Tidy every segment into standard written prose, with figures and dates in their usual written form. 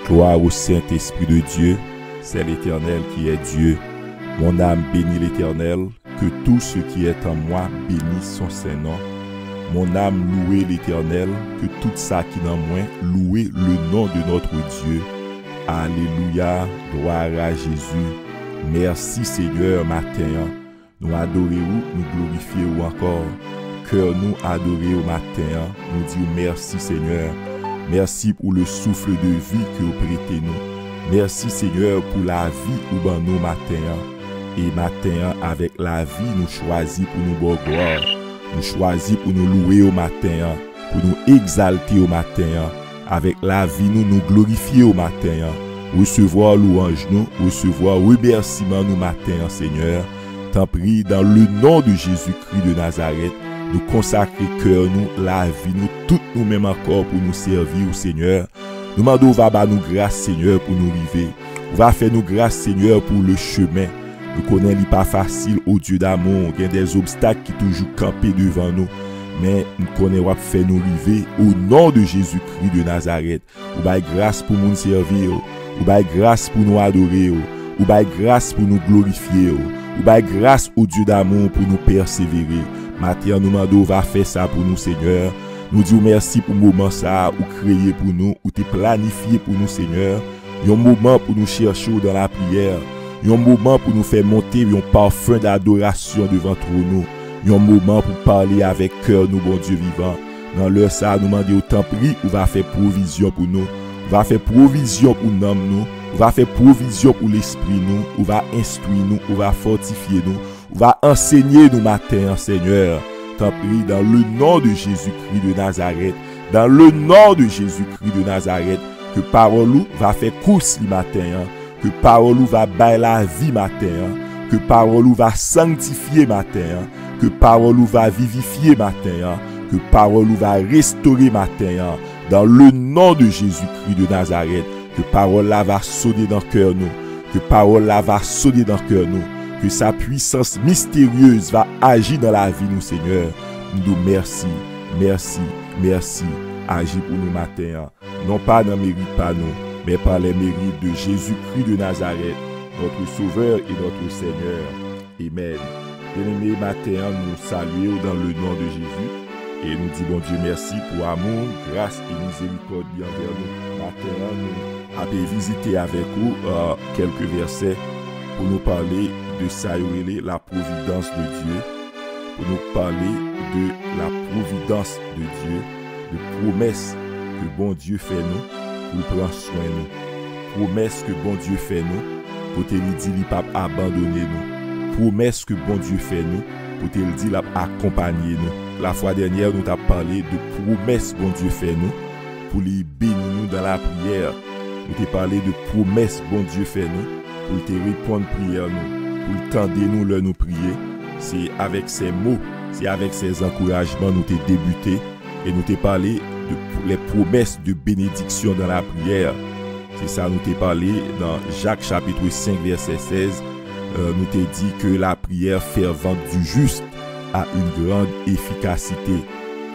Gloire au Saint-Esprit de Dieu, c'est l'Éternel qui est Dieu. Mon âme bénit l'Éternel, que tout ce qui est en moi bénisse son Saint-Nom. Mon âme loue l'Éternel, que tout ça qui est en moi loue le nom de notre Dieu. Alléluia, gloire à Jésus. Merci Seigneur matin. Nous adorons, nous glorifions encore. Cœur nous adorer au matin. Nous disons merci Seigneur. Merci pour le souffle de vie que vous prêtez nous. Merci Seigneur pour la vie ou ben nous matin. Et matin avec la vie nous choisis pour nous bonne gloire. Nous choisis pour nous louer au matin. Pour nous exalter au matin. Avec la vie nous glorifier au matin. Recevoir louange nous, recevoir remerciement nous matin Seigneur. T'en prie dans le nom de Jésus-Christ de Nazareth. Nous consacrer cœur nous, la vie nous, toutes nous-mêmes encore pour nous servir au Seigneur. Nous demandons va nous grâce Seigneur pour nous arriver. Va faire nous grâce Seigneur pour le chemin. Nous connaissons il pas facile au Dieu d'amour. Il y a des obstacles qui toujours campés devant nous. Mais nous connaissons va faire nous arriver au nom de Jésus-Christ de Nazareth. Ou va grâce pour nous servir. Ou va grâce pour nous adorer. Ou va grâce pour nous glorifier. Ou va grâce au Dieu d'amour pour nous persévérer. Matin, nous demandons va faire ça pour nous, Seigneur. Nous disons merci pour le moment ça, ou créé pour nous, ou t'es planifié pour nous, Seigneur. Il y a un moment pour nous chercher dans la prière. Il y a un moment pour nous faire monter un parfum d'adoration devant nous. Il y a un moment pour parler avec cœur, nous, bon Dieu vivant. Dans l'heure ça, nous demandons autant prix, ou va faire provision pour nous. On va faire provision pour nous. On va faire provision pour l'esprit nous. On va instruire nous. On va fortifier nous. On va enseigner nous matin, Seigneur. T'en prie dans le nom de Jésus-Christ de Nazareth. Dans le nom de Jésus-Christ de Nazareth. Que parole va faire course le matin. Que parole va bailler la vie matin. Que parole va sanctifier matin. Que parole va vivifier matin. Que parole va restaurer matin. Dans le nom de Jésus-Christ de Nazareth. Que parole là va sonner dans le cœur nous. Que parole là va sonner dans le cœur nous. Que sa puissance mystérieuse va agir dans la vie nous, Seigneur. Nous merci, merci, merci. Agis pour nous matin. Non pas dans mérite pas nous, mais par les mérites de Jésus-Christ de Nazareth, notre Sauveur et notre Seigneur. Amen. Bien-aimés, matin, nous saluons dans le nom de Jésus. Et nous disons, bon Dieu, merci pour amour, grâce et miséricorde envers nous. Matin, nous avons visité avec vous quelques versets pour nous parler de ça, la providence de Dieu, pour nous parler de la providence de Dieu, de promesses que bon Dieu fait nous, pour prendre soin de nous, promesses que bon Dieu fait nous, pour te dire qu'il pas abandonner nous, promesses que bon Dieu fait nous, pour te dire qu'il accompagner nous. La fois dernière, nous avons parlé de promesses bon Dieu fait nous, pour les bénir nous dans la prière. Nous avons parlé de promesses bon Dieu fait nous, pour te répondre prière nous. Pour tendre nous le nous prier, c'est avec ces mots, c'est avec ces encouragements nous t'ai débuté et nous t'ai parlé de les promesses de bénédiction dans la prière. C'est ça nous t'ai parlé dans Jacques chapitre 5 verset 16. Nous t'ai dit que la prière fervente du juste a une grande efficacité.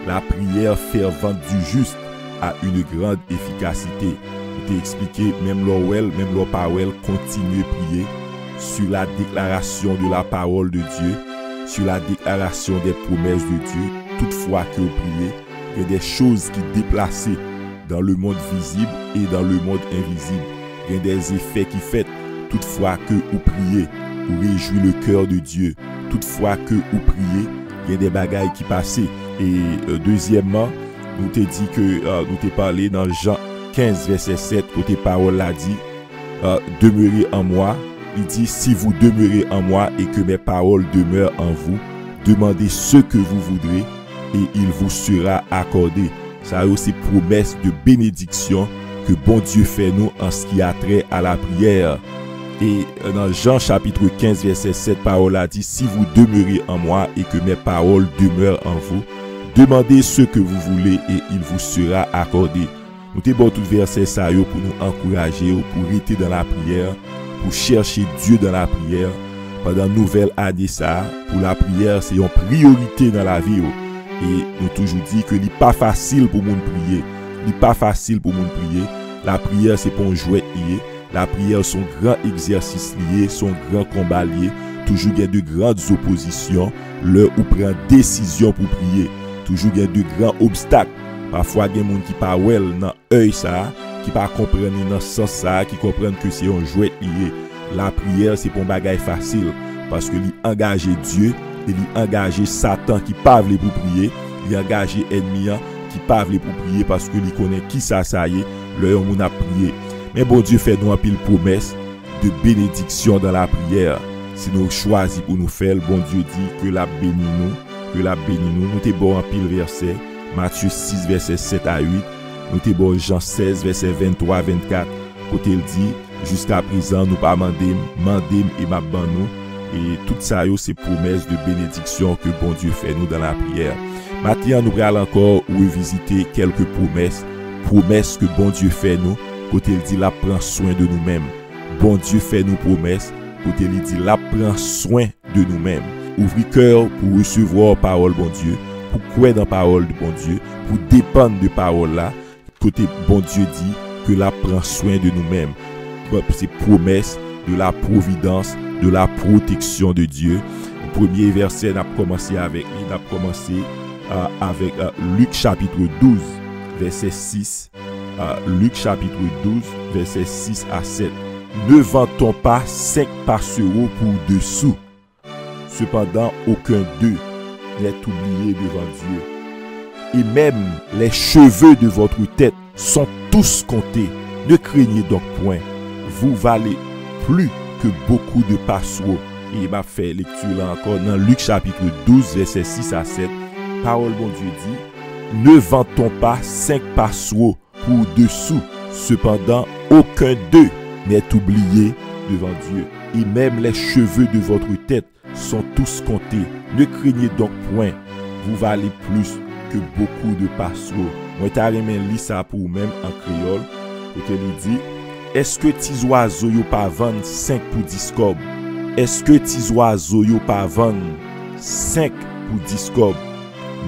La prière fervente du juste a une grande efficacité. Nous t'ai expliqué même l'Orwell, même l'Opawell, continuez prier sur la déclaration de la parole de Dieu, sur la déclaration des promesses de Dieu. Toutefois que vous priez, il y a des choses qui déplacent dans le monde visible et dans le monde invisible. Il y a des effets qui font toutefois que vous priez, vous réjouissez le cœur de Dieu. Toutefois que vous priez, il y a des bagailles qui passent. Et deuxièmement, nous t'ai dit que nous t'ai parlé dans Jean 15 verset 7, côté parole l'a dit, demeurez en moi. Il dit, si vous demeurez en moi et que mes paroles demeurent en vous, demandez ce que vous voudrez et il vous sera accordé. Ça a aussi promesse de bénédiction que bon Dieu fait nous en ce qui a trait à la prière. Et dans Jean chapitre 15 verset 7, parole a dit, si vous demeurez en moi et que mes paroles demeurent en vous, demandez ce que vous voulez et il vous sera accordé. Nous t'avons tout verset ça pour nous encourager, pour rester dans la prière, pour chercher Dieu dans la prière. Pendant la nouvelle année ça, pour la prière, c'est une priorité dans la vie. Et nous toujours dit que ce n'est pas facile pour nous prier. Il n'est pas facile pour nous prier. La prière, c'est pour un jouet lié. La prière, son grand exercice lié, son grand combat lié. Toujours il y a de grandes oppositions, l'heure où prend décision pour prier. Toujours il y a de grands obstacles. Parfois, il y a des gens qui pas well dans l'œil ça, qui pas comprendre dans le sens ça, qui comprennent que c'est un jouet lié. La prière, c'est pour un bagage facile. Parce que il engage Dieu, il engage Satan qui pas veut pour prier, il engage ennemi qui pas veut pour prier parce que il connaît qui ça y est, l'heure où on a prié. Mais bon Dieu fait nous un pile promesse de bénédiction dans la prière. Si nous choisissons pour nous faire, bon Dieu dit que la bénit nous, Nous t'es bon en pile verset, Matthieu 6 verset 7 à 8, nous t'es bon Jean 16 verset 23 à 24. Côté il dit, jusqu'à présent nous pas mandem et m'a ban nous. Et tout ça c'est promesse de bénédiction que bon Dieu fait nous dans la prière. Maintenant nous allons encore revisiter quelques promesses que bon Dieu fait nous. Côté il dit la prend soin de nous-mêmes. Bon Dieu fait nous promesses. Côté il dit la prend soin de nous-mêmes. Ouvrez cœur pour recevoir parole bon Dieu, pour croire dans parole de bon Dieu, pour dépendre de parole là. Côté bon Dieu dit que la prend soin de nous-mêmes. C'est promesse de la providence, de la protection de Dieu. Le premier verset n'a commencé avec Luc chapitre 12 verset 6. Luc chapitre 12 verset 6 à 7. Ne vantons pas 5 passereaux pour 2 sous. Cependant, aucun d'eux n'est oublié devant Dieu. Et même les cheveux de votre tête sont tous comptés. Ne craignez donc point. Vous valez plus que beaucoup de passereaux. Et il m'a fait lecture là encore dans Luc chapitre 12 verset 6 à 7. Parole bon Dieu dit, ne vantons pas 5 passereaux pour 2 sous. Cependant, aucun d'eux n'est oublié devant Dieu. Et même les cheveux de votre tête sont tous comptés. Ne craignez donc point. Vous valez plus que beaucoup de passereaux. Moi, t'as remis ça pour vous-même en créole. Et il dit, est-ce que tes oiseaux yo pas vendre 5 pour 10 cob? Est-ce que tes oiseaux yo pas vendre 5 pour 10 cob?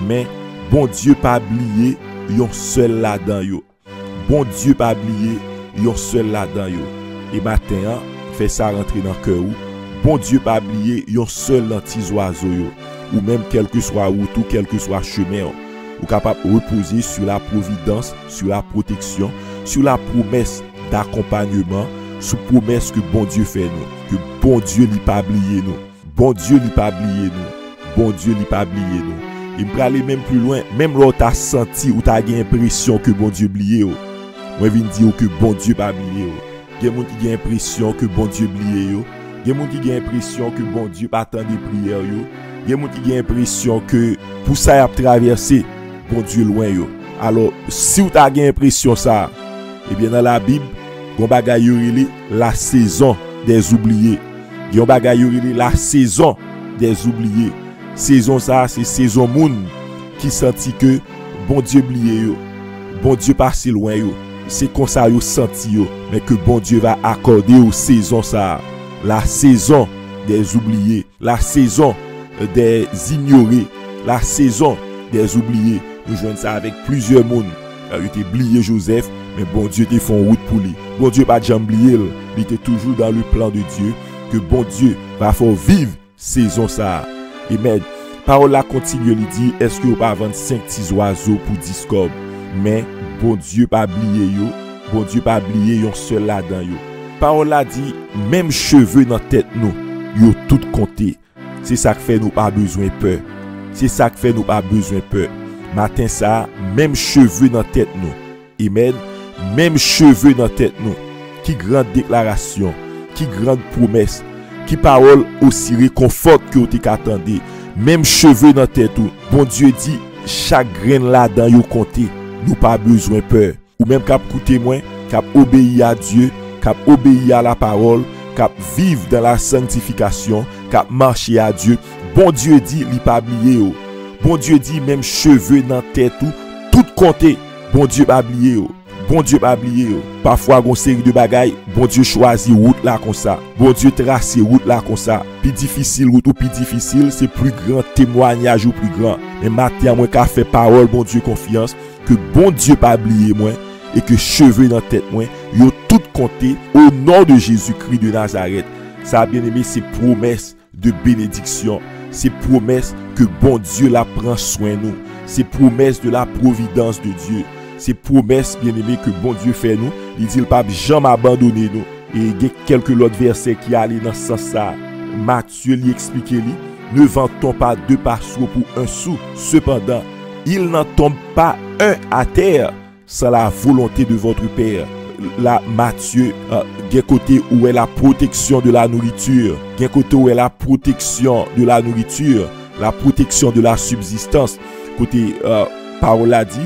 Mais bon Dieu pas oublié yon seul là-dedans yo. Bon Dieu pas oublié yon seul là-dedans yo. Et matin, fait ça rentrer dans le cœur ou. Bon Dieu pas oublié yon seul dans tes oiseaux yo. Ou même quel que soit route ou quel que soit chemin. Ou capable de reposer sur la providence, sur la protection, sur la promesse d'accompagnement, sur la promesse que bon Dieu fait nous. Que bon Dieu n'y pas oublié nous. Bon Dieu n'y pas oublié nous. Bon Dieu n'y pas oublié nous. Et pour aller même plus loin, même là où tu as senti ou tu as l'impression que bon Dieu oublié. Moi je viens dire que bon Dieu pas oublié. Il y a des gens qui ont l'impression que bon Dieu oublié. Il y a des gens qui ont l'impression que bon Dieu pas attend des prières. Il y a des gens qui ont l'impression que pour ça a traversé bon Dieu loin yo. Alors si vous avez l'impression ça, eh bien dans la Bible, on bagaille la saison des oubliés. On bagaille la saison des oubliés. Saison ça, c'est saison moun qui senti que bon Dieu oublié yo. Bon Dieu passé loin yo. C'est comme ça yo senti yo, mais que bon Dieu va accorder aux saisons ça. La saison des oubliés, la saison des ignorés, la saison des oubliés. Nous jouons ça avec plusieurs mondes. Il était oublié Joseph, mais bon Dieu te font route pour lui. Bon Dieu pas jamais oublié, il était toujours dans le plan de Dieu que bon Dieu va faire vivre saison ça. Amen. Parole là continue, il dit, est-ce que vous pas vendre 5 petits oiseaux pour 10 cob? Mais bon Dieu pas oublié yo, bon Dieu pas oublié yon seul là-dedans yo. Parole là dit, même cheveux dans tête nous, yo tout compté. C'est ça qui fait nous pas besoin peur. C'est ça qui fait nous pas besoin peur. Matin ça, même cheveux dans tête nous. Amen. Même cheveux dans tête nous. Qui grande déclaration, qui grande promesse, qui parole aussi réconforte que vous t'attendez. Même cheveux dans tête nous. Bon Dieu dit, chaque grain là-dedans yo compté. Nous pas besoin peur. Ou même cap écouter moins, cap obéir à Dieu, cap obéir à la parole, cap vivre dans la sanctification, cap marcher à Dieu. Bon Dieu dit, li pas oublié. Bon Dieu dit, même cheveux dans tête tout compté. Bon Dieu pas oublié. Bon Dieu pas oublié. Parfois gon série de bagailles, bon Dieu choisit route là comme ça. Bon Dieu trace route là comme ça. Plus difficile route ou plus difficile, c'est plus grand témoignage ou plus grand. Mais matin moi qu'a fait parole bon Dieu confiance que bon Dieu pas oublié moi et que cheveux dans tête moi, yo tout compté au nom de Jésus-Christ de Nazareth. Ça, bien aimé, c'est promesse de bénédiction. C'est promesse que bon Dieu la prend soin nous. C'est promesse de la providence de Dieu. C'est promesse, bien aimé, que bon Dieu fait nous. Il dit, le pape jamais abandonné nous. Et il y a quelques autres versets qui allaient dans ce sens ça. Matthieu lui explique, ne vantons pas 2 passereaux pour 1 sou. Cependant, il n'en tombe pas un à terre sans la volonté de votre Père. Là, Matthieu, il y a côté où est la protection de la nourriture. Il y a côté où est la protection de la nourriture, la protection de la subsistance. Côté, parole a dit,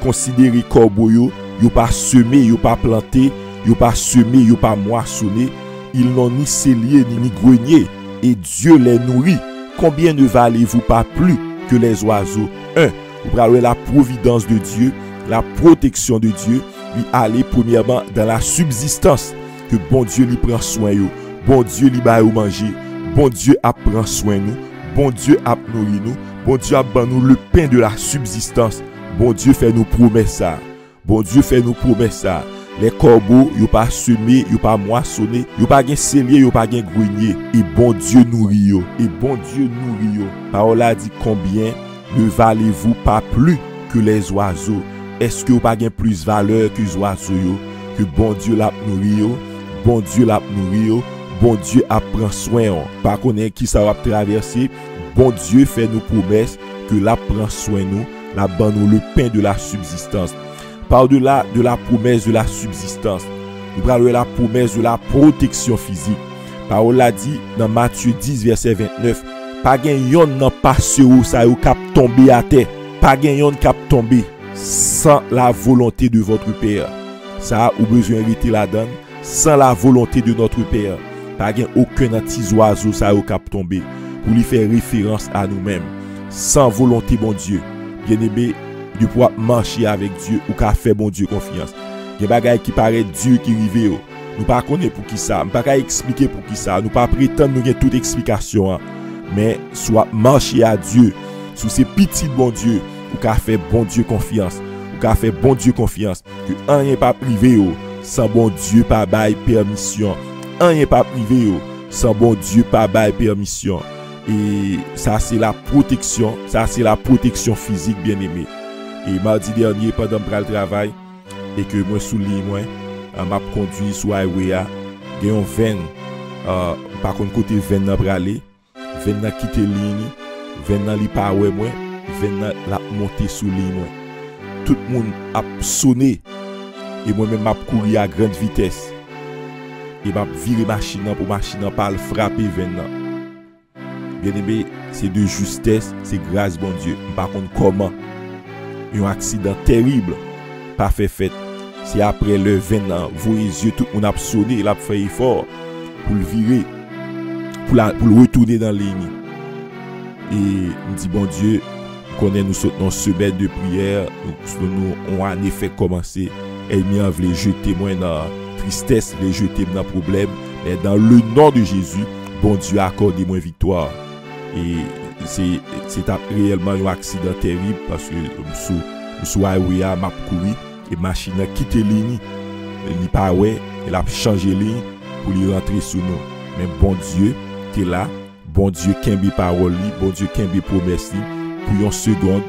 considérez corbeau yo pas semé, yo pas planté, yo pas semé, yo pas moissonné. Ils n'ont ni cellier ni grenier, et Dieu les nourrit. Combien ne valez-vous pas plus que les oiseaux? 1. Vous parlez la providence de Dieu, la protection de Dieu, lui aller premièrement dans la subsistance, que bon Dieu lui prend soin yo, bon Dieu lui ba ou manger, bon Dieu a prend soin nous, bon Dieu a nourri nous, bon Dieu a ban nous le pain de la subsistance, bon Dieu fait nous promesses ça, bon Dieu fait nous promesses ça. Les corbeaux, yo pas semé, yo pas moissonné, yo pas gen cellier, yo pas gen grenier, et bon Dieu nourrit yo, et bon Dieu nourrit yo. Parole a dit combien ne valez-vous pas plus que les oiseaux? Est-ce que vous pas plus valeur que les oiseaux yo? Que bon Dieu l'a nourri yo, bon Dieu l'a nourri yo, bon Dieu a prend soin. Pas connaître qui ça va traverser, bon Dieu fait nous promesses que la prend soin nous, la ban nous le pain de la subsistance. Par-delà de la promesse de la subsistance, nous parlons de la promesse de la protection physique. Parole l'a dit dans Matthieu 10 verset 29, pas gen yon nan passe ou ça ou cap tomber à terre, pas gen yon cap tomber sans la volonté de votre Père. Ça ou besoin rester là-dedans, sans la volonté de notre Père. Pas gen aucun petit oiseau ça ou cap tomber pour lui faire référence à nous-mêmes. Sans volonté bon Dieu. Bien-aimé, de pouvoir marcher avec Dieu ou qu'à faire bon Dieu confiance. Il y a des bagages qui paraissent Dieu qui rive. Nous pas connaître pour qui ça, nous pas expliquer pour qui ça, nous pas prétendre nous avons toute explication, mais soit marcher à Dieu sous ces petits bon Dieu ou qu'à faire bon Dieu confiance, ou qu'à faire bon Dieu confiance que rien pas privé sans bon Dieu pas bail permission, rien pas privé sans bon Dieu pas bail permission. Et ça c'est la protection, ça c'est la protection physique bien-aimé. Et mardi dernier, pendant que je travail, et que moi sous lit, moi, m'a conduit sur highway, il y a un van, par contre côté van n'a pas aller, van n'a quitté ligne, van n'a li pas ouais moi, van n'a la monté sous ligne moi. Tout le monde a sonné et moi-même m'a couru à grande vitesse. Et m'a viré machine pour machine pas le frapper van. Bien aimé, c'est de justesse, c'est grâce bon Dieu. Par contre comment un accident terrible pas fait. C'est après le 20 ans, vos yeux, tout le monde a sonné, il a fait effort pour le virer, pour le retourner dans la ligne. Et me dit, bon Dieu, connaît nous soutenons semaine de prière, nous on a en effet commencé, et nous voulait jeter moins dans la tristesse, les jeter dans le problème, mais dans le nom de Jésus, bon Dieu a accordé moins victoire. Et c'est réellement un accident terrible parce que sous highway m'a couru et machine a quitté ligne, il pas ouais, elle a changé ligne pour lui rentrer sous nous. Mais bon Dieu t'es là, bon Dieu kembe parole li, bon Dieu kembe promesse li, pour une seconde,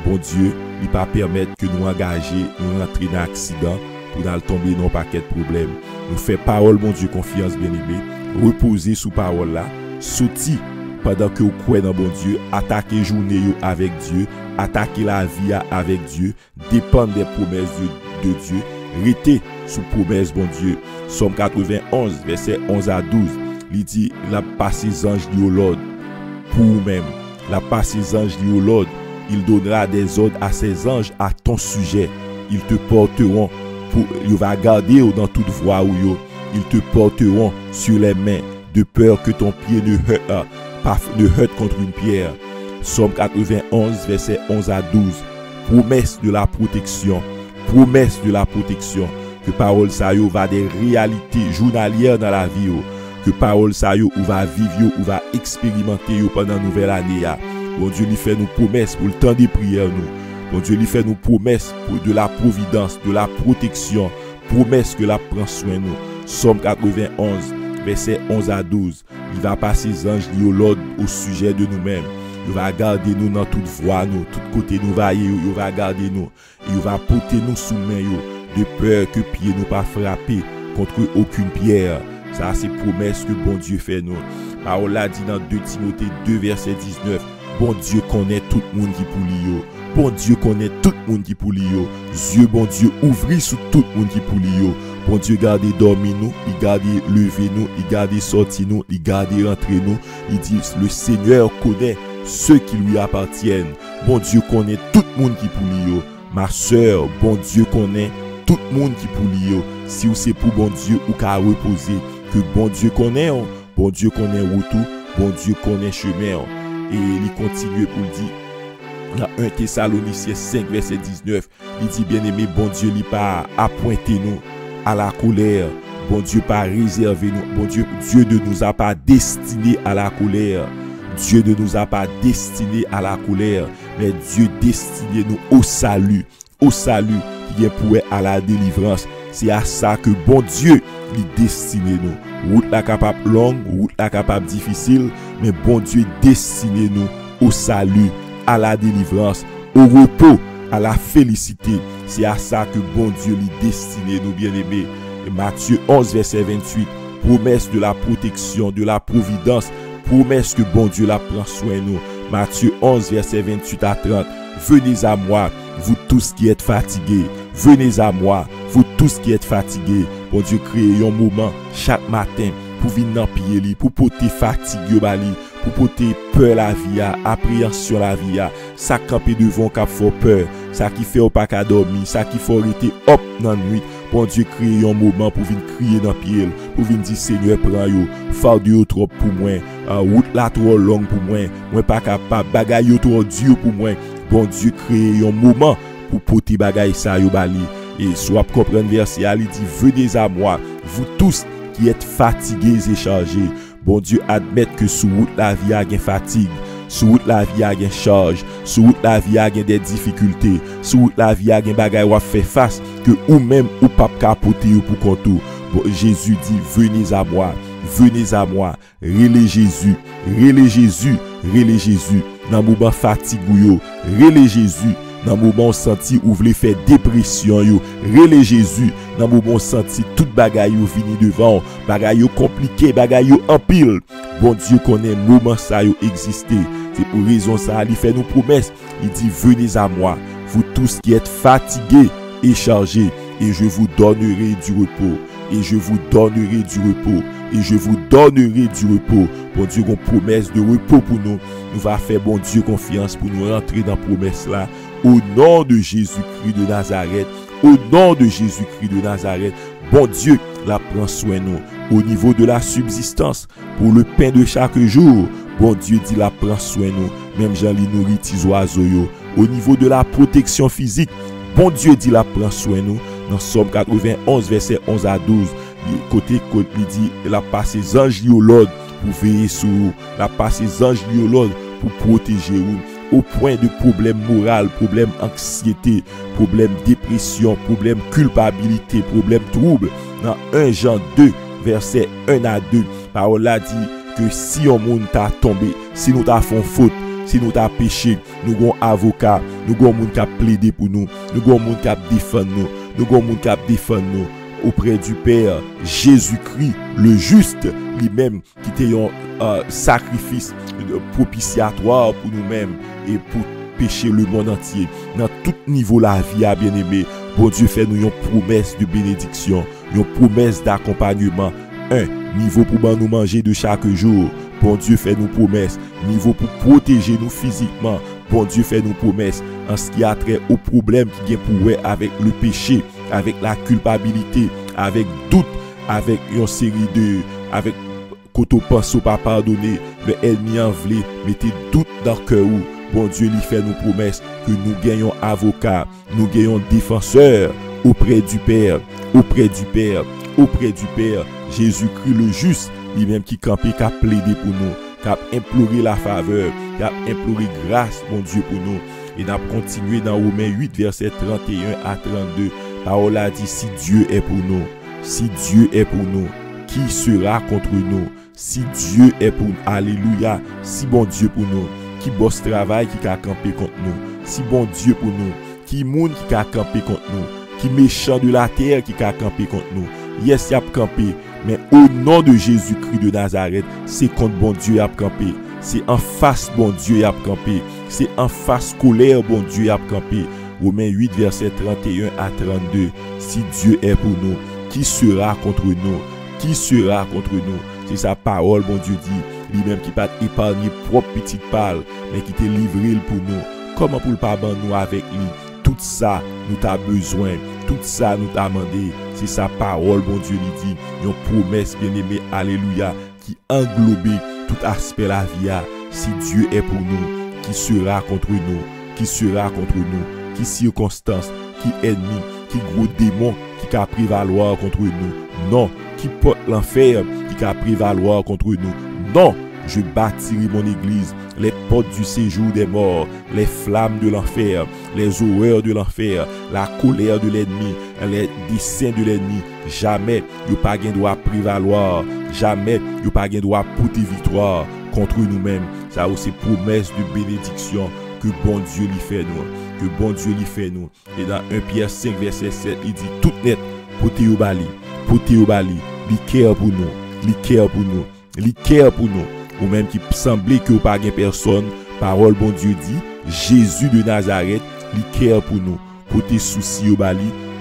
bon Dieu il pas permettre que nous engager, nous rentrer dans accident pour dans tomber dans paquet de problèmes. Nous fait parole bon Dieu confiance bien-aimé, reposer sous parole là, sorti pendant que vous croyez dans bon Dieu, attaquez journée avec Dieu, attaquez la vie avec Dieu, dépendre des promesses de Dieu, restez sous promesse bon Dieu. Somme 91, verset 11 à 12, il dit, la passe ses anges dit au Lord, pour vous-même, la passe ses anges dit au Lord, il donnera des ordres à ses anges à ton sujet, ils te porteront, il va garder dans toute voie où ils te porteront sur les mains, de peur que ton pied ne heurte contre une pierre. Somme 91, verset 11 à 12. Promesse de la protection. Promesse de la protection. Que parole ça yo va des réalités journalières dans la vie. Que parole ça yo ou va vivre ou va expérimenter yo pendant nouvelle année. Bon Dieu lui fait nous promesses pour le temps des prières nous. Bon Dieu, il fait nous promesses de la providence, de la protection, promesse que la prend soin nous. Somme 91, verset 11 à 12. Il va passer les anges liés au l'ordre au sujet de nous-mêmes. Il va garder nous dans toute voie, nous, tout côté nous va il va garder nous. Il va porter nous sous main de peur que pied nous pas frapper contre aucune pierre. Ça c'est promesse que bon Dieu fait nous. Parole là dit dans 2 Timothée 2 verset 19. Bon Dieu connaît tout le monde qui pour lui. Bon Dieu connaît tout le monde qui pour lui. Dieu bon Dieu ouvrit sur tout le monde qui pour lui. Bon Dieu garde dormir nous, il garde lever nous, il garde sortir nous, il garde rentrer nous. Il dit le Seigneur connaît ceux qui lui appartiennent. Bon Dieu connaît tout le monde qui pour lui. Ma soeur, bon Dieu connaît tout le monde qui pour lui. Si vous c'est pour bon Dieu ou qu'à reposer, que bon Dieu connaît, bon Dieu connaît retour, bon Dieu connaît chemin. Et il continue pour dire dans 1 Thessaloniciens 5 verset 19, il dit bien aimé, bon Dieu il pas appointé nous à la colère, bon Dieu pas réservé nous, bon Dieu ne nous a pas destiné à la colère. Dieu ne nous a pas destiné à la colère, mais Dieu destiné nous au salut qui est pour à la délivrance. C'est à ça que bon Dieu il destiné nous. Route la capable longue, route la capable difficile, mais bon Dieu destiné nous au salut, à la délivrance, au repos, à la félicité. C'est à ça que bon Dieu il destiné nous, bien-aimés. Matthieu 11 verset 28, promesse de la protection, de la providence, promesse que bon Dieu la prend soin nous. Matthieu 11 verset 28 à 30. Venez à moi, vous tous qui êtes fatigués. Venez à moi, vous tous qui êtes fatigués. Bon Dieu crée un moment chaque matin pour venir dans pied pour porter fatigue pour porter peur la vie, appréhension la vie, ça camper devant cap fort peur, ça qui fait au pas qu'à dormir, ça qui faut arrêter hop dans nuit. Bon Dieu crée un moment pour venir crier dans pied, pour venir dire Seigneur prends yo, fardeau trop pour moi, route la trop longue pour moi pas capable, bagaille trop dur pour moi. Bon Dieu crée un moment pour porter bagaille ça yo bali. Et soit comprendre verset, il dit venez à moi, vous tous qui êtes fatigués et chargés. Bon Dieu admet que sous route la vie a une fatigue, sous route la vie a une charge, sous route la vie a des difficultés, sous route la vie a une bagaille ou fait face que ou même ou pas capoter pour contour. Bon, Jésus dit venez à moi, relais Jésus, relais Jésus, relais Jésus. Dans moment fatigue yo, relais Jésus. Dans moment senti ou voulez faire dépression yo, relais Jésus. Dans moment senti tout bagaille yo vini devant, bagaille yo compliqué, bagaille yo en pile. Bon Dieu connaît moment ça yo exister. C'est pour raison ça il fait nous promesses. Il dit venez à moi, vous tous qui êtes fatigués et chargés, et je vous donnerai du repos. Et je vous donnerai du repos. Et je vous donnerai du repos. Bon Dieu, une promesse de repos pour nous. Nous va faire bon Dieu confiance pour nous rentrer dans la promesse là. Au nom de Jésus-Christ de Nazareth. Au nom de Jésus-Christ de Nazareth. Bon Dieu, la prend soin nous. Au niveau de la subsistance, pour le pain de chaque jour. Bon Dieu dit la prend soin nous. Même Jean li nourrit tes oiseaux yo. Au niveau de la protection physique. Bon Dieu dit la prend soin nous. Dans Somme 91 verset 11 à 12. Côté il dit la passe les anges au l'ordre pour veiller sur vous, la passe les anges au l'ordre pour protéger vous au point de problème moral, problème anxiété, problème dépression, problème culpabilité, problème trouble. Dans 1 Jean 2 verset 1 à 2, parole là dit que si on monde t'a tombé, si nous t'a fait faute, si nous t'a péché, nous avons avocat, nous avons monde qui a plaidé pour nous, nous avons monde qui a défendu nous, nous avons monde qui a défendu nous auprès du Père. Jésus-Christ, le juste, lui-même, qui était un sacrifice propitiatoire pour nous-mêmes et pour pécher le monde entier. Dans tout niveau la vie, bien aimé, bon Dieu fait nous une promesse de bénédiction, une promesse d'accompagnement. Niveau pour nous manger de chaque jour. Bon Dieu fait nous promesses. Niveau pour protéger nous physiquement. Bon Dieu fait nous promesses. En ce qui a trait au problème qui est pour avec le péché, avec la culpabilité, avec doute, avec une série de, avec quand on pense pas pardonner, le ennemi en voulait, mettez doute dans le cœur. Bon Dieu lui fait nous promesses que nous gagnons avocat, nous gagnons défenseur auprès du Père, auprès du Père, auprès du Père. Jésus-Christ le juste, lui-même qui campait, qui a plaidé pour nous, qui a imploré la faveur, qui a imploré grâce, mon Dieu, pour nous. Et n'a continué dans Romains 8, verset 31 à 32. Parole a dit, si Dieu est pour nous, si Dieu est pour nous, qui sera contre nous? Si Dieu est pour nous, alléluia, si bon Dieu pour nous, qui bosse travail qui a campé contre nous, si bon Dieu pour nous, qui moun qui a campé contre nous, qui méchant de la terre qui a campé contre nous, yes, y a campé, mais au nom de Jésus-Christ de Nazareth, c'est contre bon Dieu y a campé, c'est en face bon Dieu y a campé, c'est en face colère bon Dieu y a campé. Romains 8, verset 31 à 32, si Dieu est pour nous, qui sera contre nous? Qui sera contre nous? C'est sa parole, bon Dieu dit, lui-même qui pas épargné propre petite parole, mais qui t'a livré pour nous. Comment pour le pas nous avec lui? Tout ça, nous t'a besoin. Tout ça, nous t'a demandé. C'est sa parole, bon Dieu lui dit. Une promesse bien-aimée, alléluia, qui englobe tout aspect de la vie. Si Dieu est pour nous, qui sera contre nous? Qui sera contre nous? Qui circonstance? Qui ennemi? Qui gros démon qui a prévaloir contre nous? Non. Qui porte l'enfer qui a prévaloir contre nous? Non. Je bâtirai mon église, les portes du séjour des morts, les flammes de l'enfer, les horreurs de l'enfer, la colère de l'ennemi, les desseins de l'ennemi. Jamais il n'y a pas de droit prévaloir, jamais il n'y a pas de droit porter victoire contre nous-mêmes. Ça aussi promesse de bénédiction que bon Dieu lui fait nous, que bon Dieu lui fait nous. Et dans 1 Pierre 5 verset 7, il dit tout net, porter au bali, li care pour nous, li care pour nous, li care pour nous. Ou même qui semblait que pas de personne, parole bon Dieu dit, Jésus de Nazareth, li care pour nous. Pour tes soucis au bali,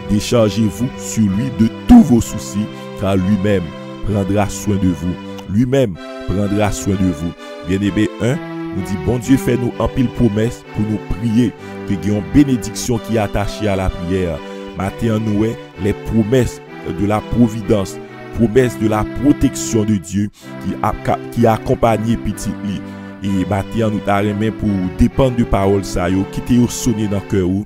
déchargez-vous sur lui de tous vos soucis, car lui-même prendra soin de vous. Lui-même prendra soin de vous. Bien-aimé 1, nous dit, bon Dieu fait nous en pile promesse pour nous prier, que il y a une bénédiction qui est attachée à la prière. Matin, nous les promesses de la providence, promesse de la protection de Dieu qui a accompagné petit lit. Et matin nous t'arrêtons pour dépendre de parole ça yo qui te sonné dans cœur ou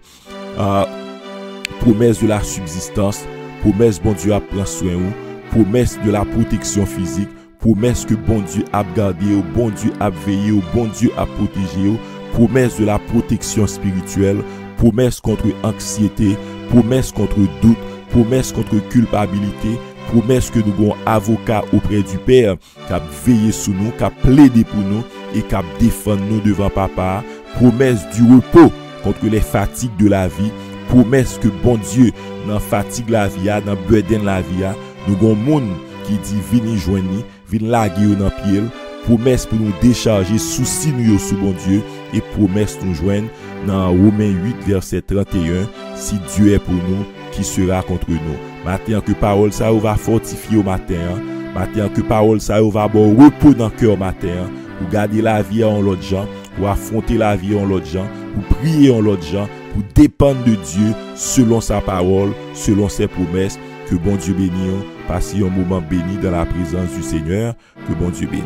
promesse de la subsistance, promesse bon Dieu a prendre soin ou, promesse de la protection physique, promesse que bon Dieu a gardé ou, bon Dieu a veillé ou, bon Dieu a protégé ou, promesse de la protection spirituelle, promesse contre anxiété, promesse contre doute, promesse contre culpabilité, promesse que nous avons avocat auprès du Père qui a veillé sur nous, qui a plaidé pour nous et qui a défendu nous devant Papa. Promesse du repos contre les fatigues de la vie. Promesse que bon Dieu, dans fatigue la vie, dans burden la vie, nous avons un monde qui dit vini joindre, vini laguer dans pied. Promesse pour nous décharger soucis nous sous bon Dieu et promesse nous joindre dans Romains 8 verset 31. Si Dieu est pour nous, qui sera contre nous? Matin que parole ça va fortifier au matin. Matin que parole ça va bon repos dans le cœur matin. Pour garder la vie en l'autre gens, pour affronter la vie en l'autre gens, pour prier en l'autre gens, pour dépendre de Dieu selon sa parole, selon ses promesses. Que bon Dieu bénisse. Passez un moment béni dans la présence du Seigneur. Que bon Dieu bénisse.